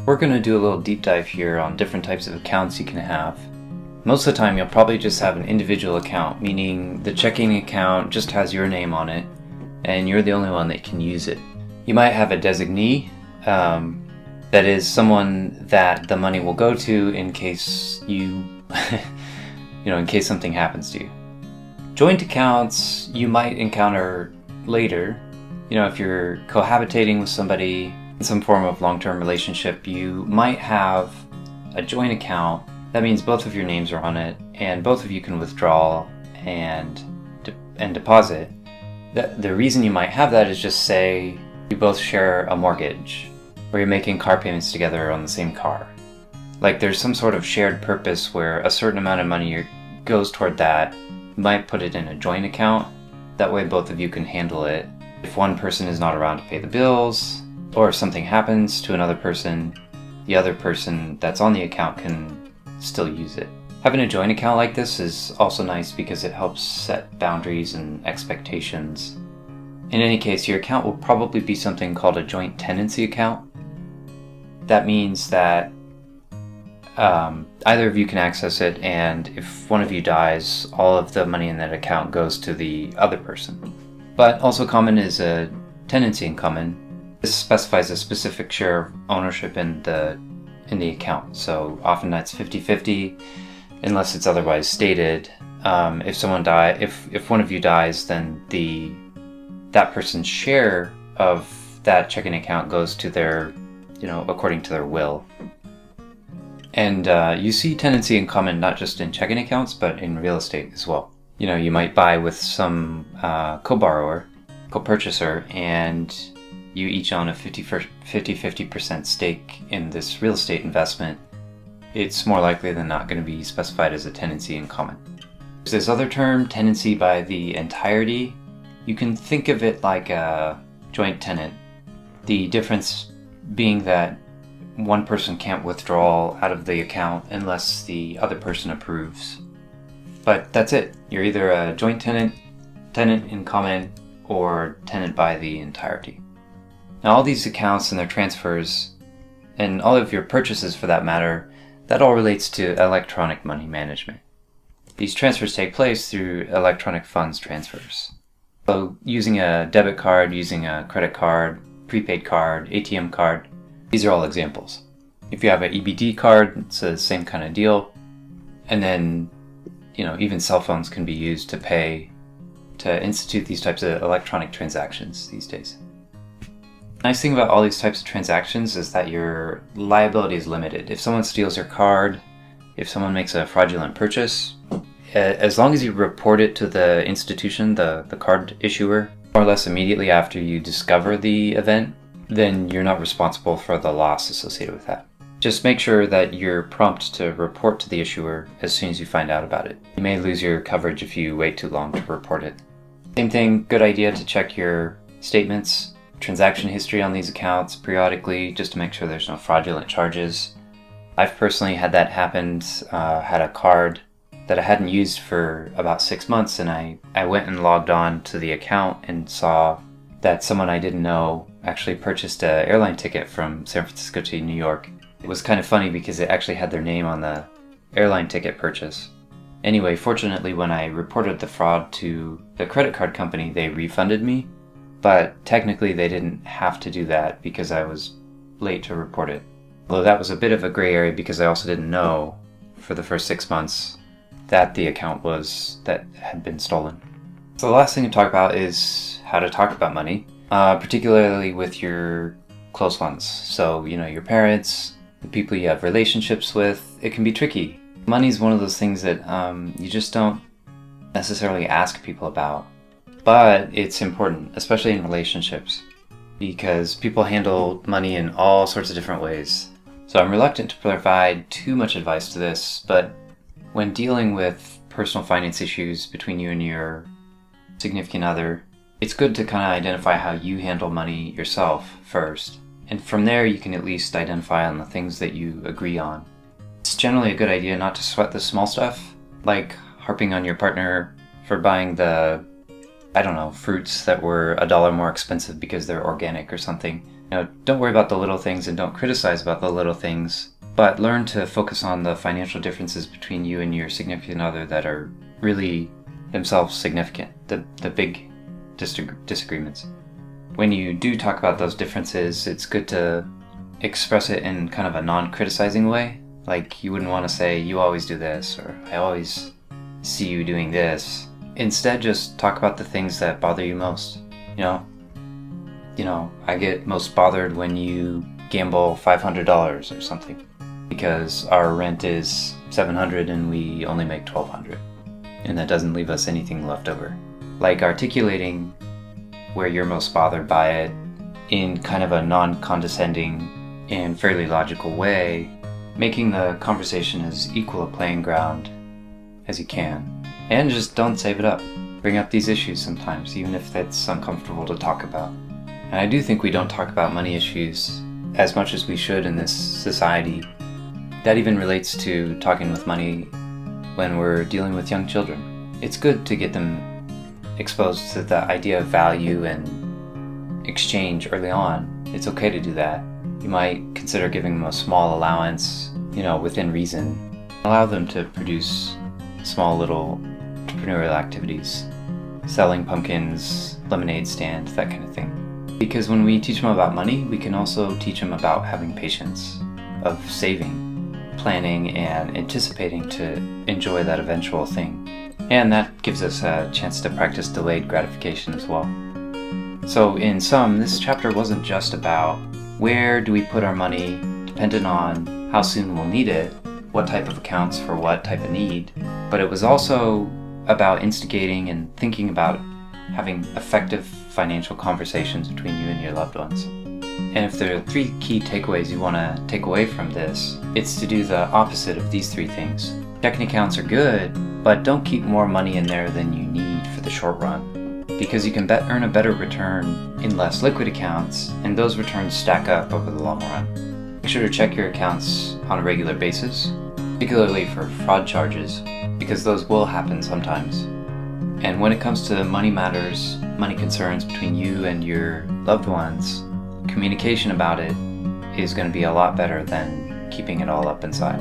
We're going to do a little deep dive here on different types of accounts you can have. Most of the time you'll probably just have an individual account, meaning the checking account just has your name on it and you're the only one that can use it. You might have a designee, that is someone that the money will go to in case in case something happens to you. Joint accounts you might encounter later. If you're cohabitating with somebody in some form of long-term relationship, you might have a joint account. That means both of your names are on it and both of you can withdraw and deposit. The reason you might have that is just say you both share a mortgage or you're making car payments together on the same car. Like there's some sort of shared purpose where a certain amount of money goes toward that. You might put it in a joint account. That way both of you can handle it. If one person is not around to pay the bills, or if something happens to another person, the other person that's on the account can still use it. Having a joint account like this is also nice because it helps set boundaries and expectations. In any case, your account will probably be something called a joint tenancy account. That means that either of you can access it, and if one of you dies, all of the money in that account goes to the other person. But also common is a tenancy in common. This specifies a specific share of ownership in the account. So often that's 50-50, unless it's otherwise stated. If one of you dies, then that person's share of that checking account goes to their, according to their will. And you see tenancy in common not just in checking accounts, but in real estate as well. You might buy with some co-borrower, co-purchaser, and you each own a 50% stake in this real estate investment. It's more likely than not going to be specified as a tenancy in common. There's this other term, tenancy by the entirety. You can think of it like a joint tenant. The difference being that one person can't withdraw out of the account unless the other person approves. But that's it. You're either a joint tenant in common, or tenant by the entirety. Now all these accounts and their transfers, and all of your purchases for that matter, that all relates to electronic money management. These transfers take place through electronic funds transfers. So using a debit card, using a credit card, prepaid card, ATM card, these are all examples. If you have an EBT card, it's the same kind of deal. And then, even cell phones can be used to institute these types of electronic transactions these days. The nice thing about all these types of transactions is that your liability is limited. If someone steals your card, if someone makes a fraudulent purchase, as long as you report it to the institution, the card issuer, more or less immediately after you discover the event, then you're not responsible for the loss associated with that. Just make sure that you're prompt to report to the issuer as soon as you find out about it. You may lose your coverage if you wait too long to report it. Same thing, good idea to check your statements, transaction history on these accounts periodically, just to make sure there's no fraudulent charges. I've personally had that happen. Had a card that I hadn't used for about 6 months, and I went and logged on to the account and saw that someone I didn't know actually purchased an airline ticket from San Francisco to New York. It was kind of funny because it actually had their name on the airline ticket purchase. Anyway, fortunately, when I reported the fraud to the credit card company, they refunded me, but technically they didn't have to do that because I was late to report it. Although that was a bit of a gray area because I also didn't know for the first 6 months that the account that had been stolen. So the last thing to talk about is how to talk about money, particularly with your close ones. So, your parents, the people you have relationships with. It can be tricky. Money is one of those things that you just don't necessarily ask people about, but it's important, especially in relationships, because people handle money in all sorts of different ways. So I'm reluctant to provide too much advice to this, but when dealing with personal finance issues between you and your significant other, it's good to kind of identify how you handle money yourself first. And from there, you can at least identify on the things that you agree on. It's generally a good idea not to sweat the small stuff, like harping on your partner for buying the I don't know, fruits that were $1 more expensive because they're organic or something. Don't worry about the little things and don't criticize about the little things, but learn to focus on the financial differences between you and your significant other that are really themselves significant, the big disagreements. When you do talk about those differences, it's good to express it in kind of a non-criticizing way. Like, you wouldn't want to say, you always do this, or I always see you doing this. Instead, just talk about the things that bother you most. I get most bothered when you gamble $500 or something, because our rent is $700 and we only make $1,200, and that doesn't leave us anything left over. Like, articulating where you're most bothered by it in kind of a non-condescending and fairly logical way, making the conversation as equal a playing ground as you can. And just don't save it up. Bring up these issues sometimes, even if that's uncomfortable to talk about. And I do think we don't talk about money issues as much as we should in this society. That even relates to talking with money when we're dealing with young children. It's good to get them exposed to the idea of value and exchange early on. It's okay to do that. You might consider giving them a small allowance, within reason. Allow them to produce small little entrepreneurial activities, selling pumpkins, lemonade stand, that kind of thing. Because when we teach them about money, we can also teach them about having patience, of saving, planning, and anticipating to enjoy that eventual thing. And that gives us a chance to practice delayed gratification as well. So in sum, this chapter wasn't just about where do we put our money dependent on how soon we'll need it, what type of accounts for what type of need, but it was also about instigating and thinking about having effective financial conversations between you and your loved ones. And if there are 3 key takeaways you want to take away from this, it's to do the opposite of these 3 things. Checking accounts are good, but don't keep more money in there than you need for the short run, because you can earn a better return in less liquid accounts, and those returns stack up over the long run. Make sure to check your accounts on a regular basis, particularly for fraud charges, because those will happen sometimes. And when it comes to money matters, money concerns between you and your loved ones, communication about it is going to be a lot better than keeping it all up inside.